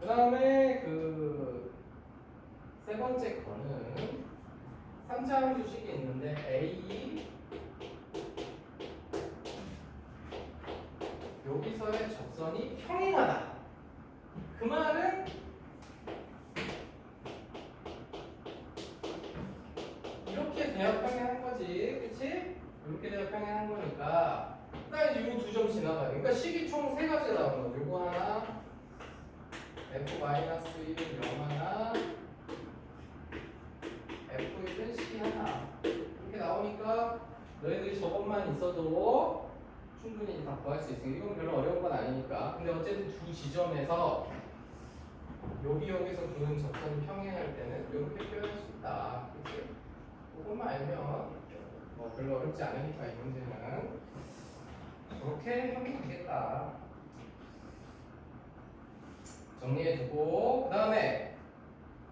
그 다음에 그 세 번째 거는 3차 함수식이 있는데 A 여기서의 접선이 평행하다. 그 말은 이렇게 대합 평행한 거지, 그렇지? 이렇게 대합 평행한 거니까. 그러니까 이거 두 점 지나가요. 그러니까 식이 총 세 가지 나오는 거죠. 요거 하나, f-1은 0 하나, f1은 c 하나. 이렇게 나오니까 너희들이 저것만 있어도 충분히 다 구할 수 있으니까 이건 별로 어려운 건 아니니까. 근데 어쨌든 두 지점에서 여기서 그는 접선이 평행할 때는 이렇게 표현할 수 있다. 그치? 그것만 알면 뭐 별로 어렵지 않으니까 이 문제는 그렇게 하면 되겠다. 정리해두고 그 다음에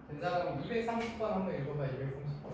된 사람 230번 한번 읽어봐. 230번.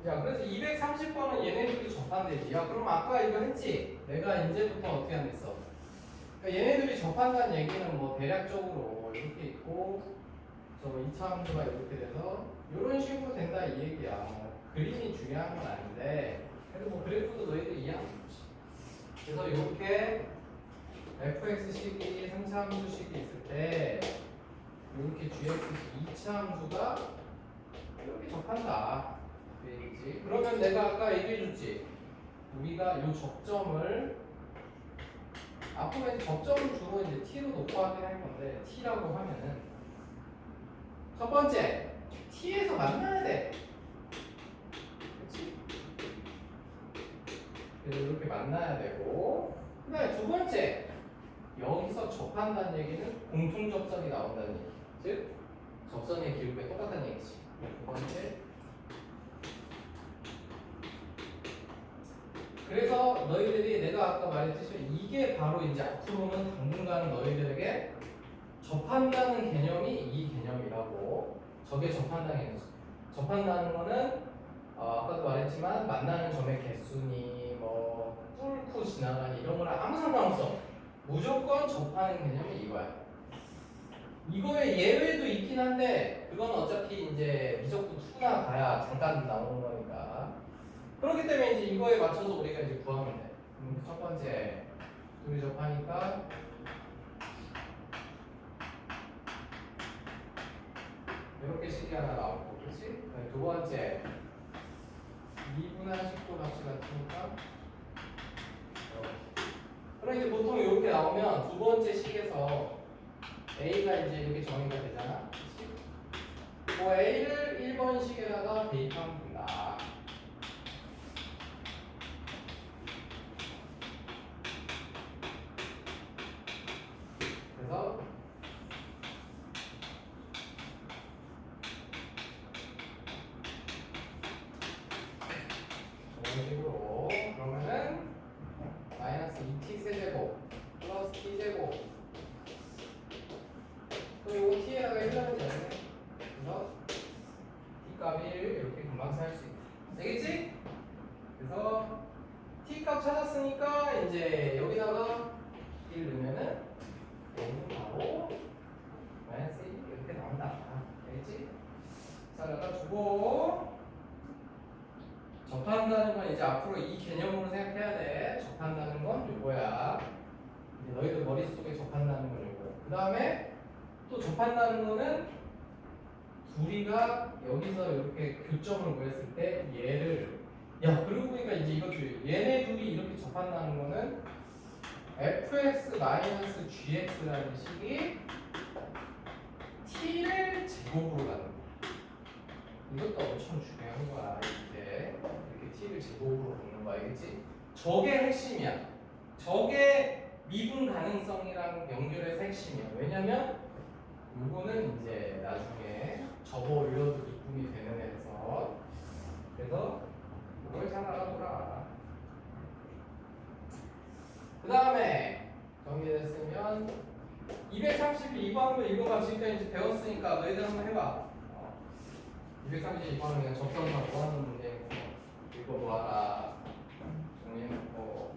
자, 그래서 230번은 얘네들이 접한대지. 야, 그럼 아까 이거 했지? 내가 이제부터 어떻게 한댔어? 그러니까 얘네들이 접한다는 얘기는 뭐 대략적으로 이렇게 있고 저거 2차 함수가 이렇게 돼서 이런 식으로 된다 이 얘기야. 뭐 그림이 중요한 건 아닌데 그래도 뭐 그래프도 너희들 이해하면 좋지. 그래서 이렇게 fx식이 3차 함수식이 있을 때 이렇게 gx식 2차 함수가 이렇게 접한다. 그 얘기지. 그러면 내가 아까 얘기해줬지. 우리가 이 접점을 앞으로 이제 접점을 주로 이제 t로 놓고 하긴 할 건데 t라고 하면은 첫 번째 t에서 만나야 돼. 그렇지? 그래서 이렇게 만나야 되고 그다음에 두 번째 여기서 접한다는 얘기는 공통 접선이 나온다는 얘기. 즉 접선의 기울기가 똑같다는 얘기지. 두 번째. 그래서 너희들이 내가 아까 말했듯이 이게 바로 이제 앞으로는 당분간 너희들에게 접한다는 개념이 이 개념이라고. 저게 접한다는 개념이지. 접한다는 거는 아까도 말했지만 만나는 점의 개수니 뭐 뚫고 지나가니 이런 거랑 아무 상관없어. 무조건 접하는 개념이 이거야. 이거에 예외도 있긴 한데 그건 어차피 이제 미적분 2나 가야 잠깐 나오는 거니까. 그렇기 때문에 이제 이거에 맞춰서 우리가 이제 구하면 돼. 첫 번째 둘이 접하니까 이렇게 식이 하나 나오고, 그렇지? 두 번째 2분할 식도 값이 같으니까 그럼 이제 보통 이렇게 나오면 두 번째 식에서 A가 이제 이렇게 정의가 되잖아. 그렇지? 그 A를 1번 식에다가 대입하면 된다. 그래서 이런 식으로 그러면은 마이너스 2t 세제곱 플러스 t제곱 또 이거 t에다가 1하면 되네. 그래서 t값이 1 이렇게 금방 살 수 있다. 되겠지? 그래서 t값 찾았으니까 이제 여기다가 1 넣으면은 얘는 바로 마이너스 1 이렇게 나온다. 알겠지? 자, 여기다 두고 접한다는 건 이제 앞으로 이 개념으로 생각해야 돼. 접한다는 건 요거야. 이제 너희들 머릿속에 접한다는 건 요거. 그 다음에 또 접한다는 거는 둘이가 여기서 이렇게 교점을 구했을 때 얘를 야 그러고 보니까 이제 이것도 얘네 둘이 이렇게 접한다는 거는 fx-gx라는 식이 t를 제곱으로 가는 거야. 이것도 엄청 중요한 거야. 이게 이렇게 t를 제곱으로 걷는 거 알겠지? 저게 핵심이야. 저게 미분 가능성이랑 연결해서 핵심이야. 왜냐면 요거는 이제 나중에 접어 올려도 미분이 되는 애라서. 그래서 이걸 잘 알아둬라. 그 다음에 정리됐으면 232번은 이거 가 지금까지 이제 배웠으니까 너희들 한번 해봐. 232번은 그냥 접선만 구하는 문제고 이거 뭐하라 정리해놓고.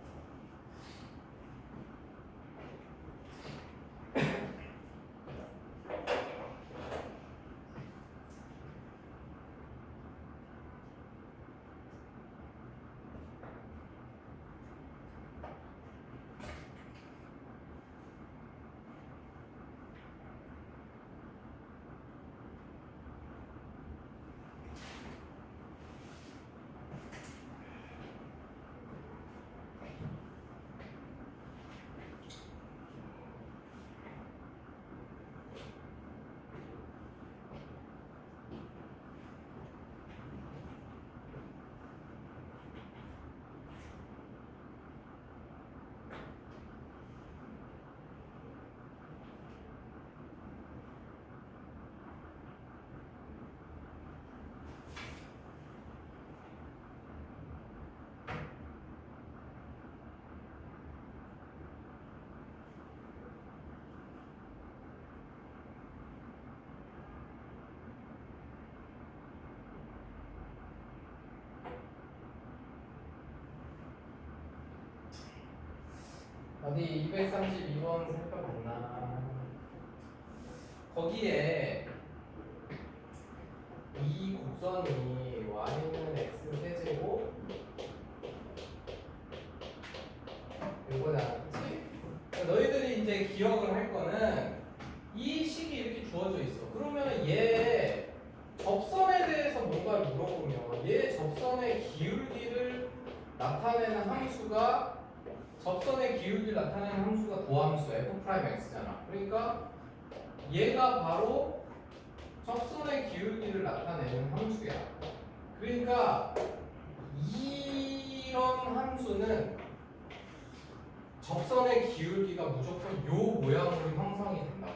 어디 232번 살펴봤나? 거기에 이 곡선이 y는 x 세제곱 요거잖아, 그치? 그러니까 너희들이 이제 기억을 할 거는 이 식이 이렇게 주어져 있어. 그러면 얘 접선에 대해서 뭔가를 물어보면 얘 접선의 기울기를 나타내는 함수가 접선의 기울기를 나타내는 함수가 도함수 f'x잖아. 그러니까 얘가 바로 접선의 기울기를 나타내는 함수야. 그러니까 이런 함수는 접선의 기울기가 무조건 요 모양으로 형성이 된다.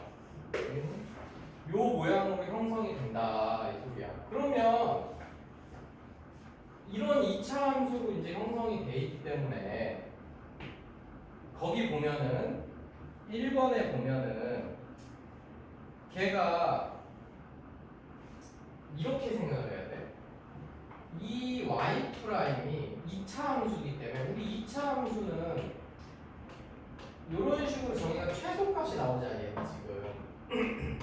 요 모양으로 형성이 된다 이 소리야. 그러면 이런 2차 함수로 이제 형성이 돼 있기 때문에 거기 보면은 1번에 보면은 걔가 이렇게 생각을 해야 돼. 이 y 프라임이 2차 함수이기 때문에 우리 2차 함수는 이런 식으로 정의가 최소값이 나오잖아. 얘가 지금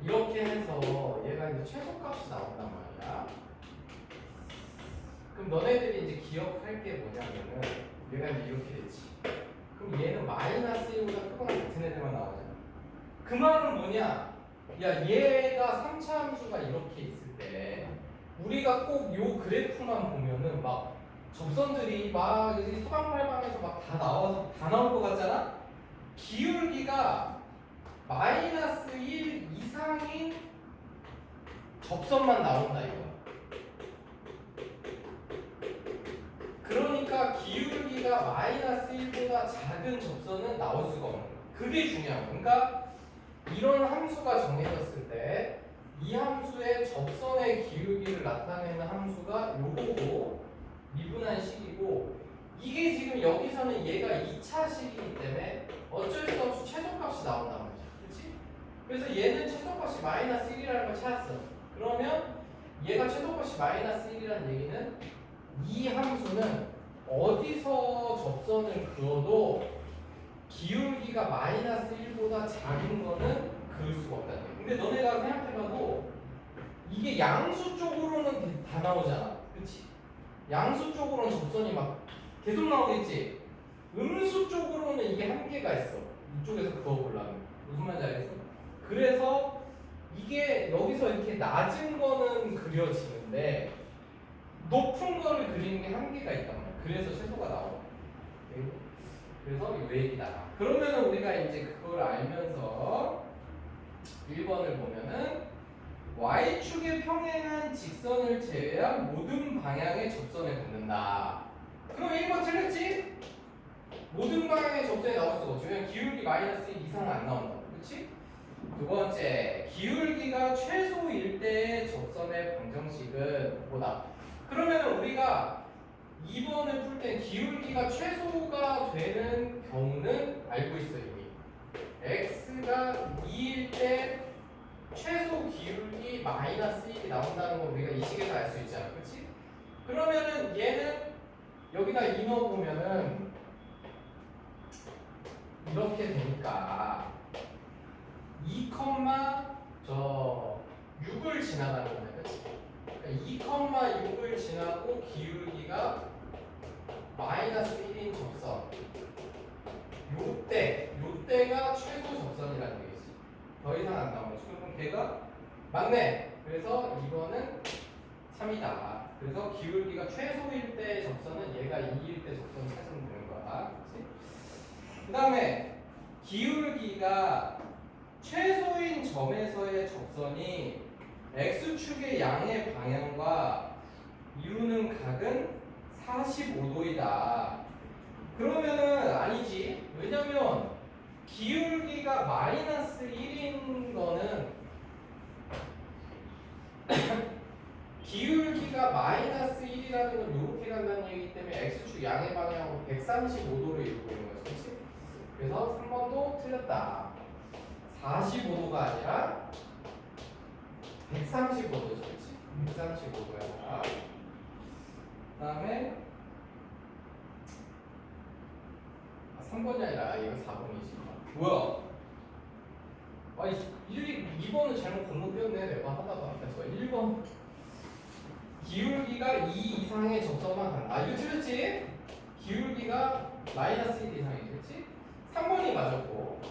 이렇게 해서 얘가 이제 최소값이 나온단 말이야. 그럼 너네들이 이제 기억할 게 뭐냐면은 얘가 이제 이렇게 되지. 그럼 얘는 마이너스 1보다 크거나 같은 애들만 나오잖아. 그 말은 뭐냐? 야, 얘가 3차 함수가 이렇게 있을 때 우리가 꼭 요 그래프만 보면은 막 접선들이 막 여기 사방팔방에서 막 다 나와서 다 나올 것 같잖아? 기울기가 마이너스 1 이상인 접선만 나온다 이거. 그러니까 기울기가 마이너스 1보다 작은 접선은 나올 수가 없는 거야. 그게 중요한 거야. 그러니까 이런 함수가 정해졌을 때 이 함수의 접선의 기울기를 나타내는 함수가 요거고 미분한 식이고 이게 지금 여기서는 얘가 2차 식이기 때문에 어쩔 수 없이 최소값이 나온단 말이야. 그렇지? 그래서 얘는 최소값이 마이너스 1이라는 걸 찾았어. 그러면 얘가 최소값이 마이너스 1이라는 얘기는 이 함수는 어디서 접선을 그어도 기울기가 마이너스 1보다 작은 거는 그을 수가 없다는 거야. 근데 너네가 생각해봐도 이게 양수 쪽으로는 다 나오잖아. 그치? 양수 쪽으로는 접선이 막 계속 나오겠지? 음수 쪽으로는 이게 한계가 있어. 이쪽에서 그어보려면. 무슨 말인지 알겠어? 그래서 이게 여기서 이렇게 낮은 거는 그려지는데 높은 거를 그리는 게 한계가 있단 말이야. 그래서 최소가 나와. 그래서 요 얘기다. 그러면은 우리가 이제 그걸 알면서 1번을 보면은 y축에 평행한 직선을 제외한 모든 방향의 접선에 닿는다. 그럼 1번 틀렸지? 모든 방향의 접선에 나올 수가 없지. 왜냐면 기울기 마이너스 1 이상은 안 나온다고. 그렇지? 두 번째, 기울기가 최소일 때의 접선의 방정식은 뭐다? 그러면 우리가 2번을 풀 때 기울기가 최소가 되는 경우는 알고 있어 이미. x가 2일 때 최소 기울기 마이너스 1이 나온다는 걸 우리가 이 식에서 알 수 있잖아. 그렇지? 그러면은 얘는 여기다 2 넣어보면은 이렇게 되니까 2, 저 6을 지나가는 거네. 그렇지? 그러니까 2,6을 지나고 기울기가 마이너스 1인 접선. 요때가 최소 접선이라는 얘기지. 더 이상 안 나오죠. 그럼 걔가 맞네. 그래서 이거는 3이다. 그래서 기울기가 최소일 때 접선은 얘가 2일 때 접선 찾으면 되는 거야. 그렇지? 그 다음에 기울기가 최소인 점에서의 접선이 x축의 양의 방향과 이루는 각은 45도이다. 그러면은 아니지. 왜냐면 기울기가 마이너스 1인 거는 기울기가 마이너스 1이라는 건 이렇게 간다는 얘기기 때문에 x축 양의 방향으로 135도를 이루고 있는 거지. 그렇지? 그래서 3번도 틀렸다. 45도가 아니라 135도지. 그렇지? 135도야. 그 다음에 3번이 아니라 이거 4번이지. 뭐야? 아니, 2번은 잘못 건너뛰었네. 내가 하다가. 그래서 1번. 기울기가 2 이상의 접선만 간다. 아, 이거 틀렸지? 기울기가 마이너스 1 이상이지. 그렇지? 3번이 맞았고.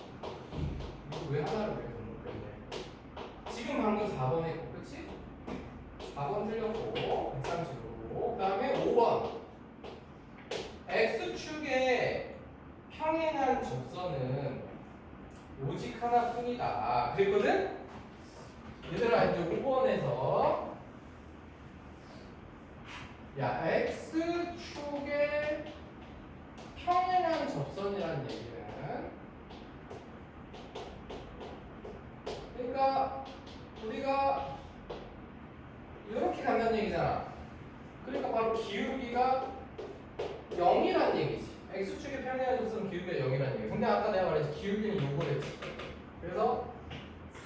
이거 왜 하나를 왜 건너뛰었네? 지금 방금 4번 했고. 그렇지? 4번 틀렸고. 135고. 그 다음에 5번. X축에 평행한 접선은 오직 하나뿐이다. 그랬거든? 얘들아 이제 5번에서 야 X축에 평행한 접선이라는 얘기는 그러니까 우리가 이렇게 간다는 얘기잖아. 그러니까 바로 기울기가 0이라는 얘기지. X축에 평행한 접선은 기울기가 0이라는 얘기. 근데 아까 내가 말했지 기울기는 6을 했지. 그래서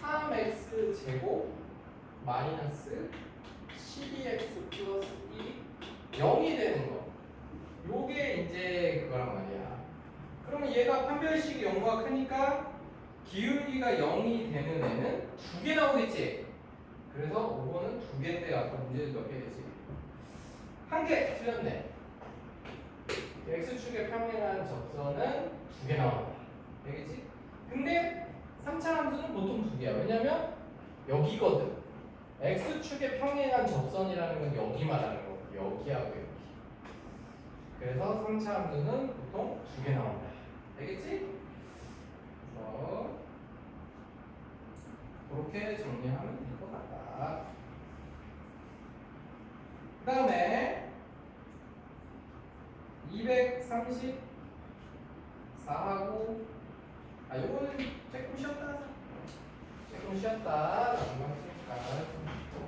3x 제곱 마이너스 12x 플러스 1이 0이 되는 거. 요게 이제 그거란 말이야. 그러면 얘가 판별식이 0보다 크니까 기울기가 0이 되는 애는 2개 나오겠지. 그래서 5번은 2개인데 아까 문제는 몇 개 되지? 1개 틀렸네. x축에 평행한 접선은 2개 나온다. 되겠지? 근데 3차 함수는 보통 2개야. 왜냐면 여기거든. x축에 평행한 접선이라는 건 여기 말하는 거. 여기하고 여기. 그래서 3차 함수는 보통 2개 나온다. 되겠지? 그래서 그렇게 정리하면 될 것 같다. 그 다음에 234하고 요거는 조금 쉬었다 하자. 조금 쉬었다. 라고 했으니까 좀 쉬고.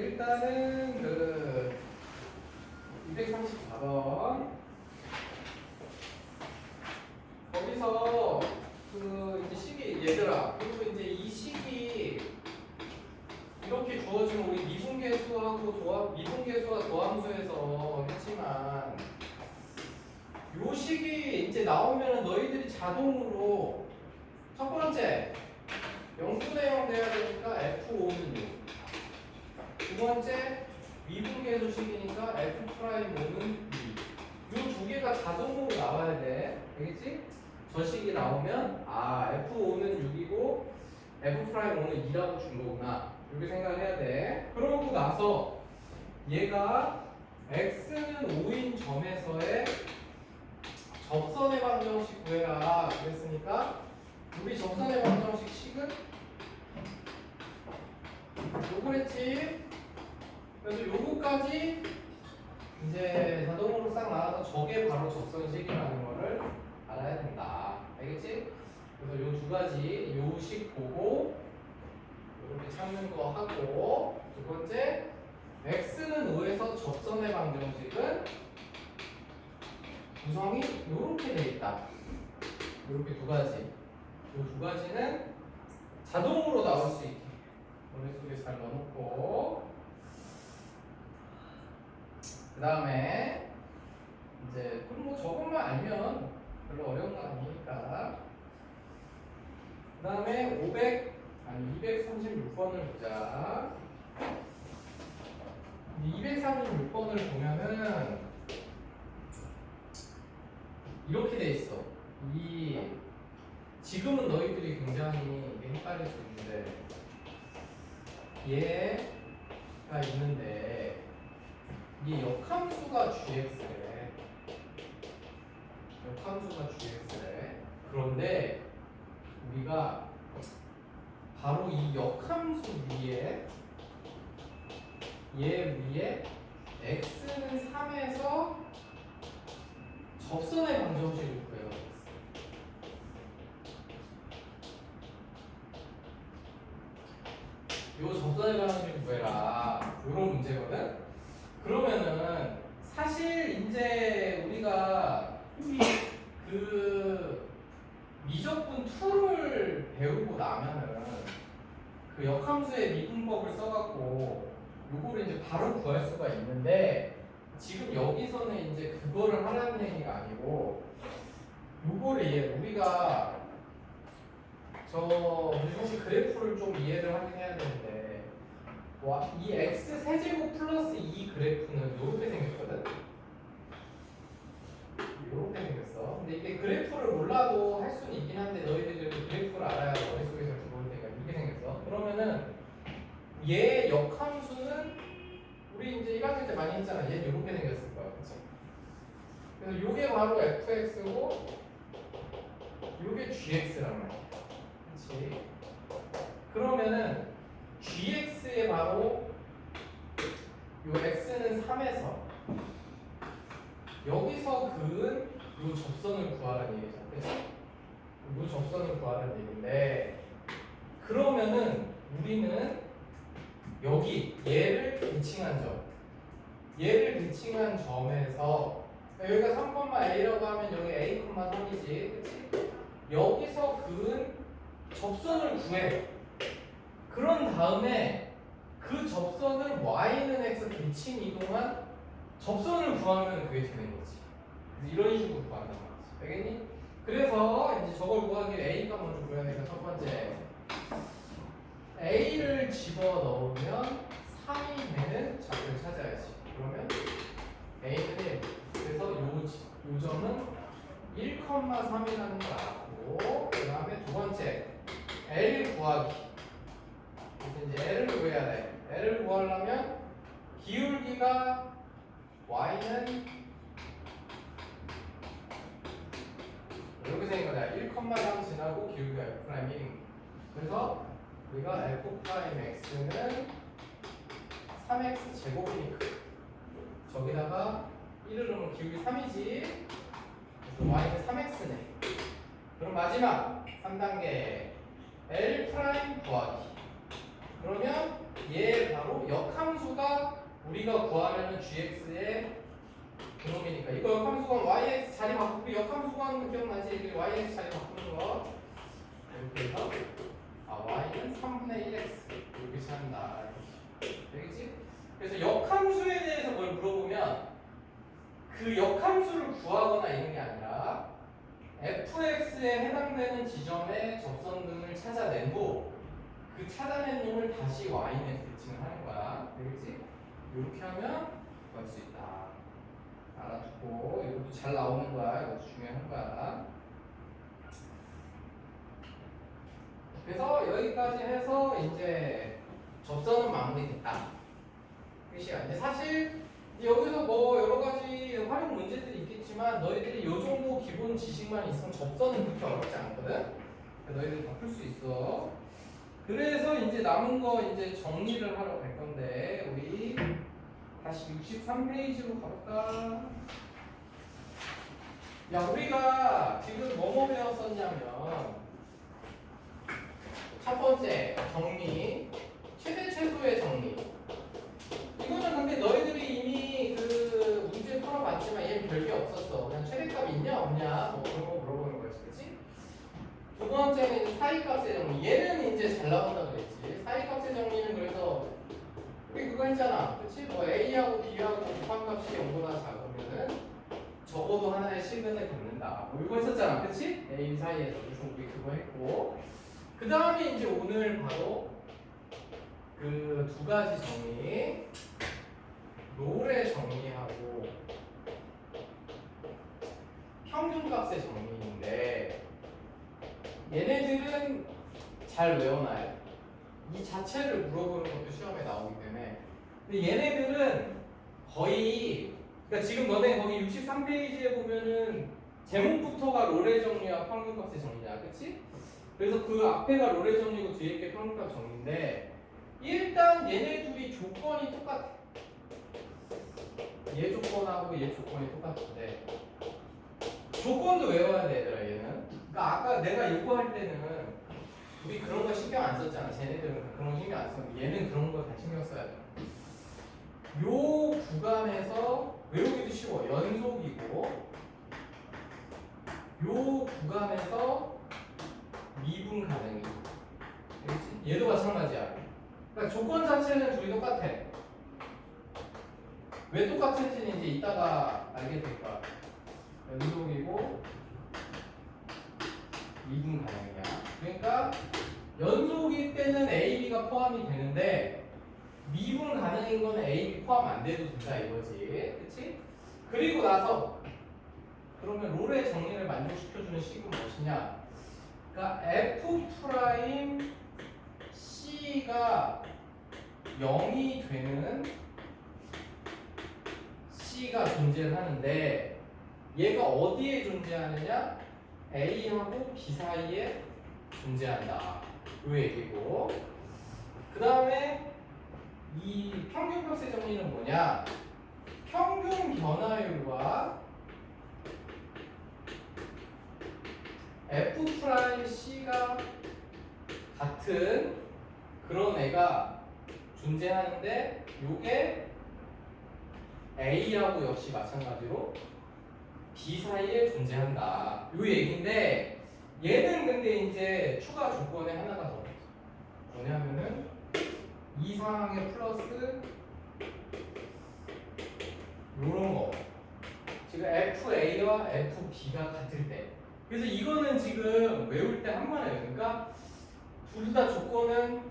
일단은 그 234번 거기서 그 이제 식이 얘들아, 그리고 이제 이 식이 이렇게 주어지면 우리 미분계수와 도함수에서 했지만 요 식이 이제 나오면은 너희들이 자동으로 첫 번째 0분의 0 돼야 되니까 F5는 6. 두 번째 미분계수식이니까 F'O는 2. 요 두 개가 자동으로 나와야 돼. 알겠지? 저 식이 나오면 F5는 6이고 F'O는 2라고 준 거구나. 이렇게 생각해야 돼. 그러고 나서 얘가 x는 5인 점에서의 접선의 방정식 구해라 그랬으니까 우리 접선의 방정식 식은 요거랬지. 그래서 요거까지 이제 자동으로 싹 나와서 저게 바로 접선식이라는 거를 알아야 된다. 알겠지? 그래서 요 두 가지 요 식 보고 이렇게 찾는 거 하고, 두 번째 x는 5에서 접선의 방정식은 구성이 이렇게 돼 있다. 이렇게 두 가지. 이 두 가지는 자동으로 나올 수 있게 머릿속에 잘 넣어놓고, 그 다음에 이제 그럼 뭐 저것만 알면 별로 어려운 거 아니니까. 그 다음에 236번을 보자. 236번을 보면은 이렇게 돼 있어. 지금은 너희들이 굉장히 이게 헷갈릴 수 있는데 얘가 있는데 이 역함수가 gx래. 역함수가 gx래. 그런데 우리가 바로 이 역함수 위에 얘 위에 x는 3에서 접선의 방정식을 구해요. 요 접선의 방정식을 구해라. 요런 문제거든. 그러면은 사실 이제 우리가 그 미적분 2를 배우고 나면은 그 역함수의 미분법을 써갖고 요거를 이제 바로 구할 수가 있는데, 지금 여기서는 이제 그거를 하라는 얘기가 아니고 요거를 우리가 저 물리식 그래프를 좀 이해를 하긴 해야 되는데, 이 x 세제곱 플러스 2 그래프는 요렇게 생겼거든. 요렇게 생겼어. 근데 이게 그래프를 몰라도 할 수는 있긴 한데 너희들이 그래프를 알아야 머릿속에서 들어올 테니까 이렇게 생겼어. 그러면은 얘 역함수는 우리 이제 1학년 때 많이 했잖아. 얘는 요렇게 생겼을 거야. 그치? 그래서 요게 바로 fx고 요게 gx란 말이야. 그치? 그러면은 gx에 바로 요 x는 3에서 여기서 그은 요 접선을 구하라는 얘기잖아. 그치? 요 접선을 구하라는 얘기인데, 그러면은 우리는 여기 얘를 대칭한 점, 얘를 대칭한 점에서 여기가 3, A라고 하면 여기 A, 3이지, 그치? 여기서 그은 접선을 구해. 그런 다음에 그 접선을 y는 x 대칭 이동한 접선을 구하면 그게 되는 거지. 그래서 이런 식으로 구한단 말이지. 알겠니? 그래서 이제 저걸 구하기 위해 A가 먼저 구해야 되니까 첫 번째 A를 집어 넣으면 3이 되는 좌표를 찾아야지. 그러면 A는 1. 그래서 요 점은 1,3이라는 걸 알았고, 그 다음에 두 번째 L 구하기. 이제 L을 구해야 돼. L을 구하려면 기울기가 Y는 이렇게 생긴 거다. 1,3 지나고 기울기가 F'1. 그래서 우리가 F'X는 3x 제곱이니까 저기다가 1을 넣으면 기울기 3이지. 그래서 Y는 3x네. 그럼 마지막 3단계 L' 구하기. 그러면 얘 바로 역함수가 우리가 구하려는 gx의 그놈이니까 이거 역함수건 yx 자리 바꾸고 역함수건 기억나지? 이게 yx 자리 바꾸는 거 이렇게 해서 y는 3분의 1x 이렇게 찾는다 되겠지? 그래서 역함수에 대해서 뭘 물어보면 그 역함수를 구하거나 이런 게 아니라 fx에 해당되는 지점의 접선등을 찾아낸 후 그 찾아낸 놈을 다시 y에 대칭을 하는 거야 되겠지? 이렇게 하면 구할 수 있다 알아두고 이것도 잘 나오는 거야 이것도 중요한 거야 그래서 여기까지 해서 이제 접선은 마무리됐다 끝이야 이제 사실 여기서 뭐 여러 가지 활용 문제들이 있겠지만 너희들이 이 정도 기본 지식만 있으면 접선은 그렇게 어렵지 않거든 너희들 다 풀 수 있어 그래서 이제 남은 거 이제 정리를 하러 갈 건데 우리 다시 63페이지로 가볼까? 야 우리가 지금 뭐뭐 배웠었냐면 첫 번째 정리 최대 최소의 정리 이거는 근데 너희들이 이미 그 문제 풀어봤지만 얘는 별게 없었어 그냥 최대값이 있냐 없냐 뭐 그런 거 물어보는 거지 그치? 두 번째는 사이값의 정리 얘는 이제 잘 나온다 그랬지 사이값의 정리는 그래서 우리 그거 했잖아 그치? 뭐 A하고 B하고 곱합값이 0보다 작으면은 적어도 하나의 실근을 갖는다 뭐 이거 했었잖아 그치? A, B 사이에서 그래서 우리 그거 했고 그 다음에 이제 오늘 바로 그 두 가지 정리 롤의 정리하고 평균값의 정리인데 얘네들은 잘 외워놔요. 이 자체를 물어보는 것도 시험에 나오기 때문에 근데 얘네들은 거의 그러니까 지금 너네 거기 63페이지에 보면은 제목부터가 롤의 정리와 평균값의 정리야 그치? 그래서 그 앞에가 롤의 정리고 뒤에 게 평균값 정리인데 일단 얘네 둘이 조건이 똑같아 얘 조건하고 얘 조건이 똑같은데 조건도 외워야 돼 얘들아 얘는 그러니까 아까 내가 이거 할 때는 우리 그런 거 신경 안 썼잖아 쟤네들은 그런 거 신경 안 썼는데 얘는 그런 거 다 신경 써야 돼 요 구간에서 외우기도 쉬워 연속이고 요 구간에서 미분 가능이 알겠지? 얘도 마찬가지야 그러니까 조건 자체는 둘이 똑같아 왜 똑같은지는 이제 이따가 알게 될 거야 연속이고 미분 가능이야 그러니까 연속일 때는 A, B가 포함이 되는데 미분 가능인 거는 A, B 포함 안 돼도 된다 이거지 그치? 그리고 나서 그러면 롤의 정리를 만족시켜주는 식은 무엇이냐 그러니까 F 프라임 C가 0이 되는 C가 존재를 하는데 얘가 어디에 존재하느냐 A하고 B 사이에 존재한다 이 얘기고 그 다음에 이 평균값의 정리는 뭐냐 평균 변화율과 F 프라임 C가 같은 그런 애가 존재하는데 요게 A하고 역시 마찬가지로 B 사이에 존재한다 요 얘기인데 얘는 근데 이제 추가 조건에 하나가 더 있어 뭐냐면은 이 상황에 플러스 요런 거 지금 FA와 FB가 같을 때 그래서 이거는 지금 외울 때 한 번에 외우니까 둘 다 조건은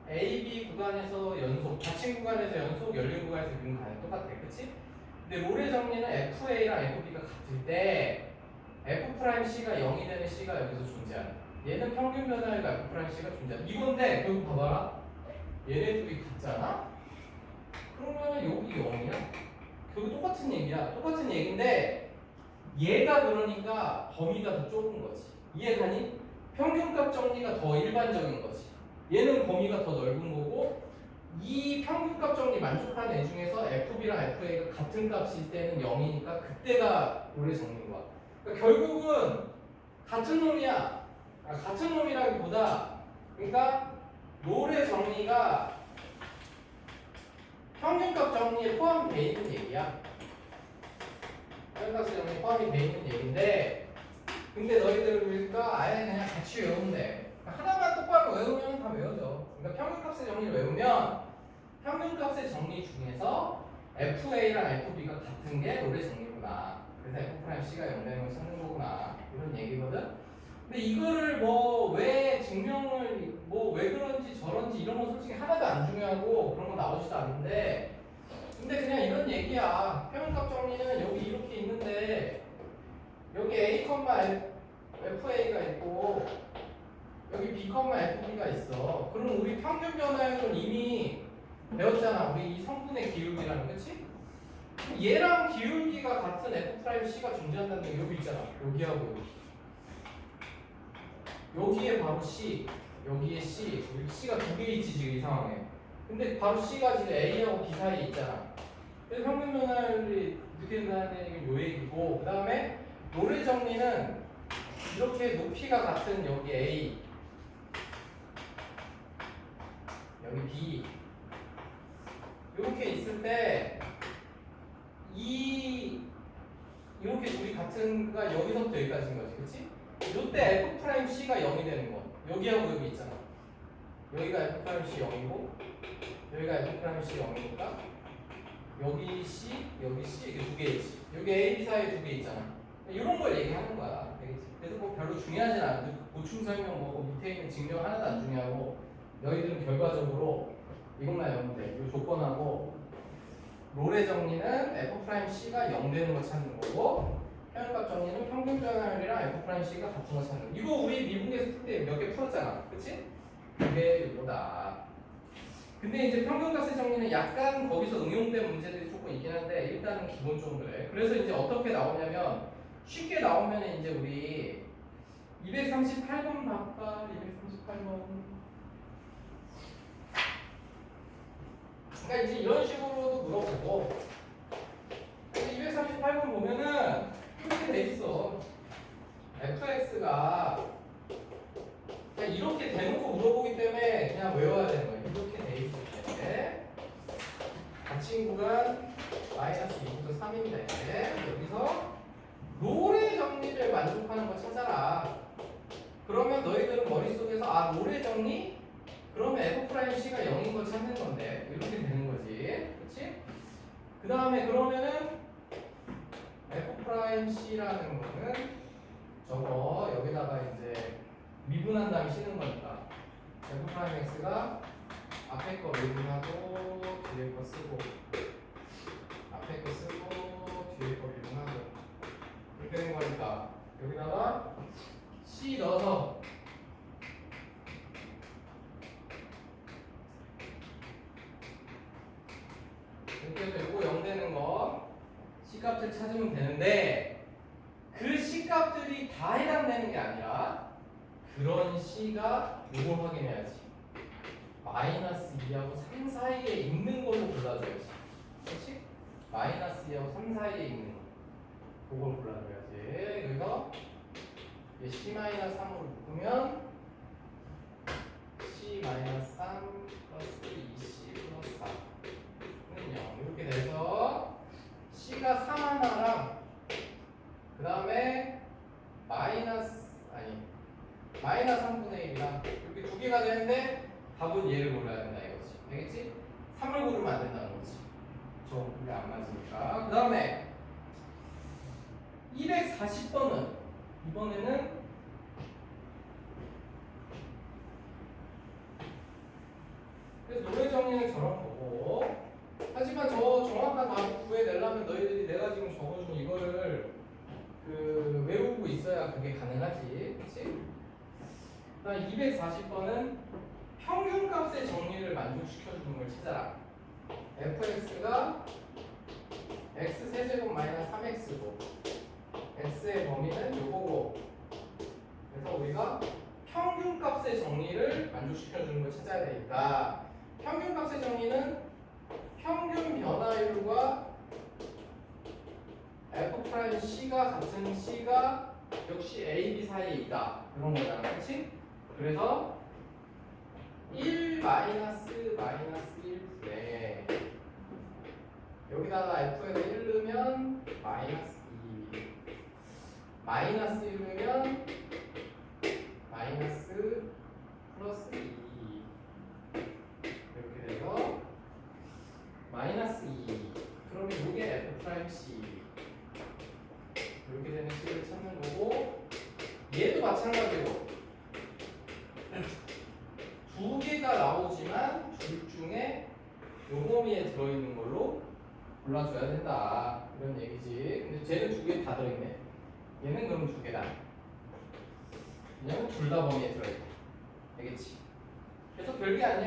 AB 구간에서 연속 닫힌 구간에서 연속 열린 구간에서 미분 가능 똑같아 그치? 근데 롤의 정리는 FA랑 FB가 같을 때 F'C가 0이 되는 C가 여기서 존재한다 얘는 평균 변화율과 F'C가 존재한다 이건데 결국 봐봐라 얘네 둘이 같잖아? 그러면 여기 0이야 결국 똑같은 얘기야 똑같은 얘기인데 얘가 그러니까 범위가 더 좁은 거지 이해가니? 평균값 정리가 더 일반적인 거지 얘는 범위가 더 넓은 거고 이 평균값 정리 만족하는 애 중에서 FB랑 FA가 같은 값일 때는 0이니까 그때가 롤의 정리인 거야 그러니까 결국은 같은 놈이야 같은 놈이라기보다 그러니까 롤의 정리가 평균값 정리에 포함이 돼 있는 얘기야. 평균값 정리에 포함이 돼 있는 얘기인데, 근데 너희들과 아예 그냥 같이 외우면 돼. 하나만 똑바로 외우면 다 외워져. 그러니까 평균값의 정리를 외우면 평균값의 정리 중에서 FA랑 FB가 같은 게 롤의 정리구나. 그래서 F'C가 0되는 걸 찾는 거구나. 이런 얘기거든. 근데 이거를 뭐 왜 증명을 뭐 왜 그런지 저런지 이런 건 솔직히 하나도 안 중요하고 그런 거 나오지도 않는데, 근데 그냥 이런 얘기야. 평균값 정리는 여기 이렇게 있는데 여기 A, FA가 있고 여기 B, FB가 있어. 그럼 우리 평균 변화율은 이미 배웠잖아. 우리 이 성분의 기울기라는, 그치? 얘랑 기울기가 같은 F'C가 존재한다는 게 여기 있잖아. 여기하고 여기에 바로 C, 여기에 C, 여기 C가 두 개 있지 지금 이 상황에. 근데 바로 C가 지금 A하고 B 사이에 있잖아. 그래서 평균 변화율이 어떻게 된다는 얘기는 요 얘기고, 그 다음에 롤의 정리는 이렇게 높이가 같은 여기 A, 여기 B 이렇게 있을 때 이렇게 둘이 같은 가 여기서부터 여기까지인 거지, 그렇지? 이때 F'C가 0이 되는 거. 여기하고 여기 있잖아. 여기가 F'C 0이고 여기가 F'C 0이니까 여기 C, 여기 C 이렇게 두 개 있지. 여기 A, B 사이에 두 개 있잖아. 이런 걸 얘기하는 거야. 알겠지? 그래서 뭐 별로 중요하진 않아. 보충 설명 뭐 밑에 있는 증명 하나도 안 중요하고, 너희들은 결과적으로 이것만 외우면 돼. 이 조건하고 롤의 정리는 F'C가 0 되는 거 찾는 거고, 평균값 정리는 평균 변화율이랑 F'C가 같은 거 찾는 거. 이거 우리 미분계수 풀 때 몇 개 풀었잖아. 그치? 그게 이거다. 근데 이제 평균값의 정리는 약간 거기서 응용된 문제들이 조금 있긴 한데, 일단은 기본적으로 그래. 그래서 이제 어떻게 나오냐면, 쉽게 나오면 이제 우리 238번 바꿔. 238번. 그러니까 이제 이런 식으로도 물어보고, 238번 보면은 이렇게 돼 있어. fx가 그냥 이렇게 대놓고 물어보기 때문에 그냥 외워야 되는 거예요. 이렇게 돼 있을 때 닫힌 구간 마이너스 2부터 3입니다. 여기서 롤의 정리를 만족하는 거 찾아라. 그러면 너희들은 머릿속에서 아, 롤의 정리? 그러면 F'C가 0인 걸 찾는 건데 이렇게 되는 거지. 그렇지? 그 다음에 그러면은 F'C라는 거는 저거 여기다가 이제 미분한 다음에 씌는 거니까 F'X가 앞에 거 미분하고 뒤에 거 쓰고, 앞에 거 쓰고 뒤에 거 미분하고 이렇게 된 거니까 여기다가 C 넣어서 이렇게 해서 요거 0 되는 거 C 값을 찾으면 되는데, 그 C 값들이 다 해당되는 게 아니라 그런 C가 요걸 확인해야지. 마이너스 2하고 3 사이에 있는 걸로 골라줘야지. 그렇지? 마이너스 2하고 3 사이에 있는 거. 그걸 골라줘야지. 그래서 C-3으로 묶으면 C-3 플러스 2C 플러스 4는 0. 이렇게 돼서 C가 3 하나랑 그 다음에 마이너스 3분의 1이랑 이렇게 두 개가 되는데 답은 얘를 골라야 된다 이거지. 알겠지? 3을 고르면 안 된다는 거지. 그게 안 맞으니까. 그 다음에 240번은 이번에는 그래서 노래 정리는 저런 거고, 하지만 저 정확한 답을 구해내려면 너희들이 내가 지금 적어준 이거를 외우고 있어야 그게 가능하지. 그치? 그다음 240번은 평균값의 정리를 만족시켜주는 걸 찾아라. fx가 x 세제곱 마이너스 3x고 x의 범위는 요거고, 그래서 우리가 평균값의 정리를 만족시켜주는 걸 찾아야 되니까, 평균값의 정리는 평균 변화율과 F'C가 같은 C가 역시 A, B 사이에 있다. 그런 거잖아. 그렇지? 그래서 1 마이너스 1분의 여기다가 F에다 1 넣으면 마이너스 2. 마이너스 1 넣으면 마이너스 플러스 2. 이렇게 돼서 마이너스 2. 그러면 이게 F 프라임 C. 이렇게 되는 식을 찾는 거고, 얘도 마찬가지로 두 개가 나오지만 둘 중에 요 범위에 들어있는 걸로 골라줘야 된다, 이런 얘기지. 근데 쟤는 두 개 다 들어있네. 얘는 그럼 두 개다. 왜냐면 둘 다 범위에 들어있다. 알겠지? 그래서 별게 아니야.